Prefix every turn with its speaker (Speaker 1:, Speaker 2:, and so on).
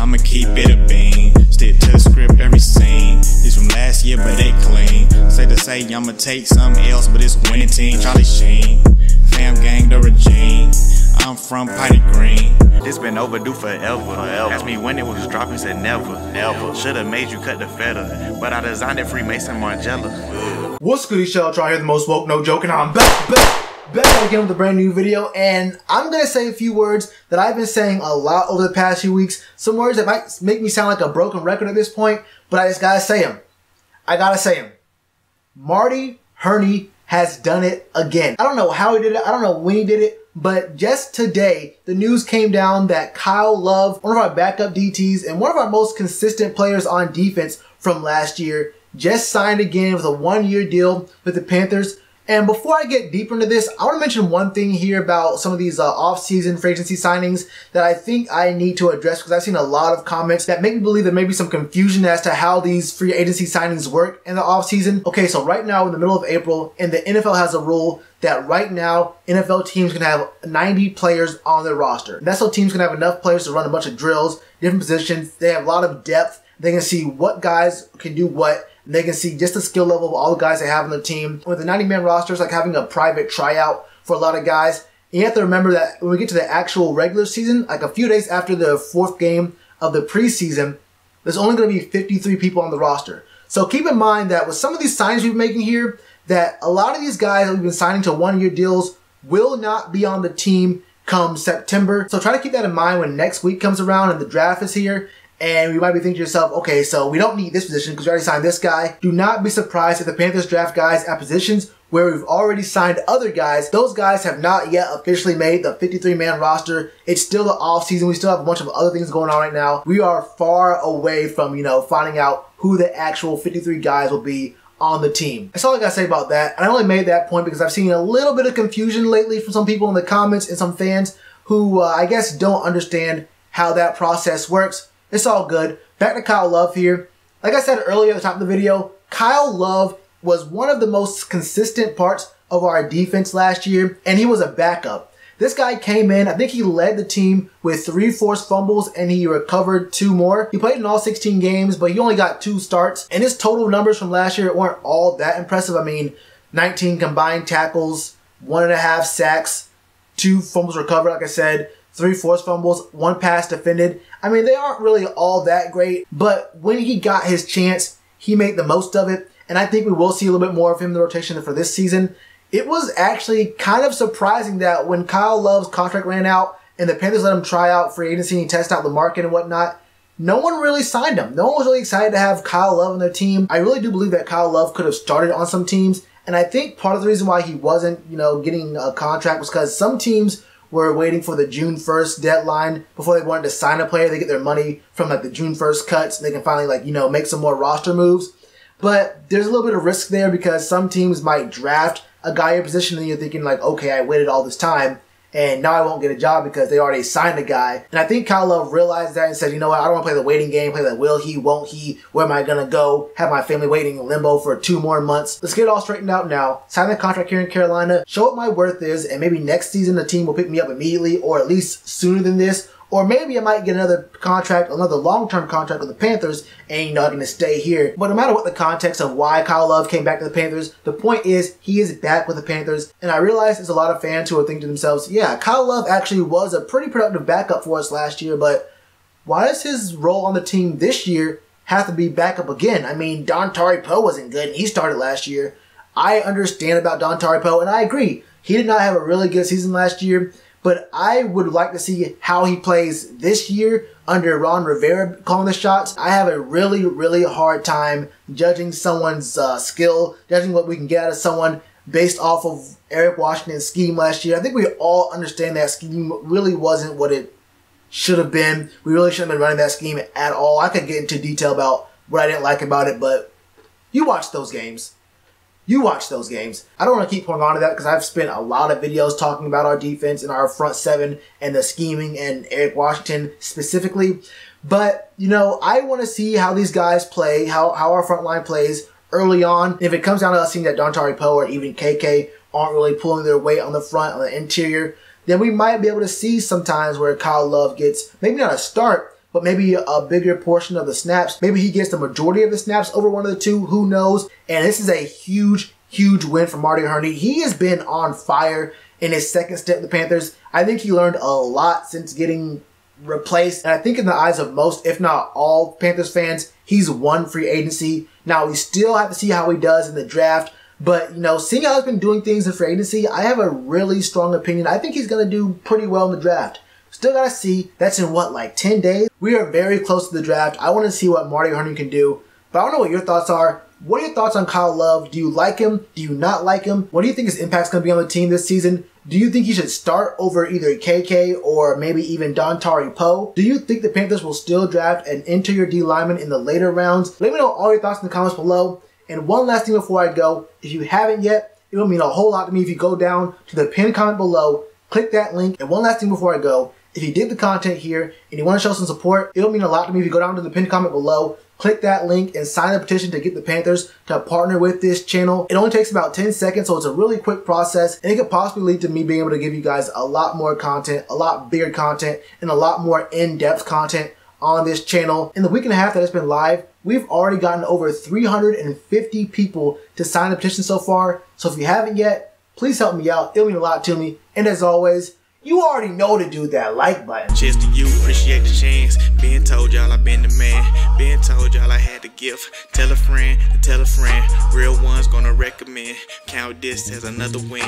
Speaker 1: I'ma keep it a bean. Stick to the script every scene. These from last year, but they clean. Say to say I'ma take something else, but it's winning team. Charlie Sheen, fam gang the regime. I'm from Potty Green.
Speaker 2: This been overdue forever. Asked me when it was dropping, said never. Should've made you cut the feta, but I designed it Freemason Margiela.
Speaker 3: What's good, Shellitronnn here, the most woke, no joke, and I'm back again with a brand new video, and I'm gonna say a few words that I've been saying a lot over the past few weeks. Some words that might make me sound like a broken record at this point, but I just gotta say them. I gotta say them. Marty Hurney has done it again. I don't know how he did it, I don't know when he did it, but just today, the news came down that Kyle Love, one of our backup DTs and one of our most consistent players on defense from last year, just signed again with a one-year deal with the Panthers. And before I get deeper into this, I want to mention one thing here about some of these off-season free agency signings that I think I need to address, because I've seen a lot of comments that make me believe there may be some confusion as to how these free agency signings work in the off-season. Okay, so right now in the middle of April, and the NFL has a rule that right now NFL teams can have 90 players on their roster. That's so teams can have enough players to run a bunch of drills, different positions. They have a lot of depth. They can see what guys can do what. They can see just the skill level of all the guys they have on the team. With the 90-man roster, it's like having a private tryout for a lot of guys. And you have to remember that when we get to the actual regular season, like a few days after the fourth game of the preseason, there's only going to be 53 people on the roster. So keep in mind that with some of these signings we've been making here, that a lot of these guys that we've been signing to one-year deals will not be on the team come September. So try to keep that in mind when next week comes around and the draft is here. And you might be thinking to yourself, okay, so we don't need this position because we already signed this guy. Do not be surprised if the Panthers draft guys at positions where we've already signed other guys. Those guys have not yet officially made the 53-man roster. It's still the offseason. We still have a bunch of other things going on right now. We are far away from, finding out who the actual 53 guys will be on the team. That's all I gotta say about that. And I only made that point because I've seen a little bit of confusion lately from some people in the comments and some fans who I guess don't understand how that process works. It's all good. Back to Kyle Love here. Like I said earlier at the top of the video, Kyle Love was one of the most consistent parts of our defense last year, and he was a backup. This guy came in, I think he led the team with 3 forced fumbles, and he recovered 2 more. He played in all 16 games, but he only got 2 starts. And his total numbers from last year weren't all that impressive. I mean, 19 combined tackles, 1.5 sacks, 2 fumbles recovered, like I said, 3 forced fumbles, 1 pass defended. I mean, they aren't really all that great, but when he got his chance, he made the most of it, and I think we will see a little bit more of him in the rotation for this season. It was actually kind of surprising that when Kyle Love's contract ran out and the Panthers let him try out free agency and test out the market and whatnot, no one really signed him. No one was really excited to have Kyle Love on their team. I really do believe that Kyle Love could have started on some teams, and I think part of the reason why he wasn't, getting a contract was because some teams were waiting for the June 1st deadline before they wanted to sign a player. They get their money from like the June 1st cuts and they can finally make some more roster moves. But there's a little bit of risk there because some teams might draft a guy in your position and you're thinking like, okay, I waited all this time and now I won't get a job because they already signed a guy. And I think Kyle Love realized that and said, you know what, I don't want to play the waiting game, play the will he, won't he, where am I going to go, have my family waiting in limbo for 2 more months. Let's get it all straightened out now. Sign the contract here in Carolina, show what my worth is, and maybe next season the team will pick me up immediately or at least sooner than this. Or maybe I might get another contract, another long-term contract with the Panthers, and I'm going to stay here. But no matter what the context of why Kyle Love came back to the Panthers, the point is he is back with the Panthers. And I realize there's a lot of fans who are thinking to themselves, yeah, Kyle Love actually was a pretty productive backup for us last year, but why does his role on the team this year have to be backup again? I mean, Dontari Poe wasn't good, and he started last year. I understand about Dontari Poe, and I agree. He did not have a really good season last year. But I would like to see how he plays this year under Ron Rivera calling the shots. I have a really, really hard time judging someone's skill, judging what we can get out of someone based off of Eric Washington's scheme last year. I think we all understand that scheme really wasn't what it should have been. We really shouldn't have been running that scheme at all. I could get into detail about what I didn't like about it, but you watch those games. You watch those games. I don't want to keep going on to that because I've spent a lot of videos talking about our defense and our front 7 and the scheming and Eric Washington specifically. But, I want to see how these guys play, how our front line plays early on. If it comes down to us seeing that Dontari Poe or even KK aren't really pulling their weight on the front, on the interior, then we might be able to see sometimes where Kyle Love gets, maybe not a start, but maybe a bigger portion of the snaps. Maybe he gets the majority of the snaps over one of the two, who knows? And this is a huge win for Marty Hurney. He has been on fire in his second stint with the Panthers. I think he learned a lot since getting replaced. And I think in the eyes of most, if not all Panthers fans, he's won free agency. Now, we still have to see how he does in the draft. But, you know, seeing how he's been doing things in free agency, I have a really strong opinion. I think he's going to do pretty well in the draft. Still got to see. That's in what, like 10 days? We are very close to the draft. I want to see what Marty Hurney can do. But I don't know what your thoughts are. What are your thoughts on Kyle Love? Do you like him? Do you not like him? What do you think his impact's going to be on the team this season? Do you think he should start over either KK or maybe even Dontari Poe? Do you think the Panthers will still draft an interior D lineman in the later rounds? Let me know all your thoughts in the comments below. And one last thing before I go, if you haven't yet, it will mean a whole lot to me if you go down to the pinned comment below, click that link. And one last thing before I go, if you dig the content here and you want to show some support, it will mean a lot to me if you go down to the pinned comment below, click that link and sign a petition to get the Panthers to partner with this channel. It only takes about 10 seconds, so it's a really quick process, and it could possibly lead to me being able to give you guys a lot more content, a lot bigger content, and a lot more in-depth content on this channel. In the week and a half that it's been live, we've already gotten over 350 people to sign the petition so far. So if you haven't yet, please help me out. It'll mean a lot to me. And as always, you already know to do that like button.
Speaker 2: Cheers to you, appreciate the chance. Been told y'all I been the man. Been told y'all I had the gift. Tell a friend to tell a friend. Real ones gonna recommend. Count this as another win.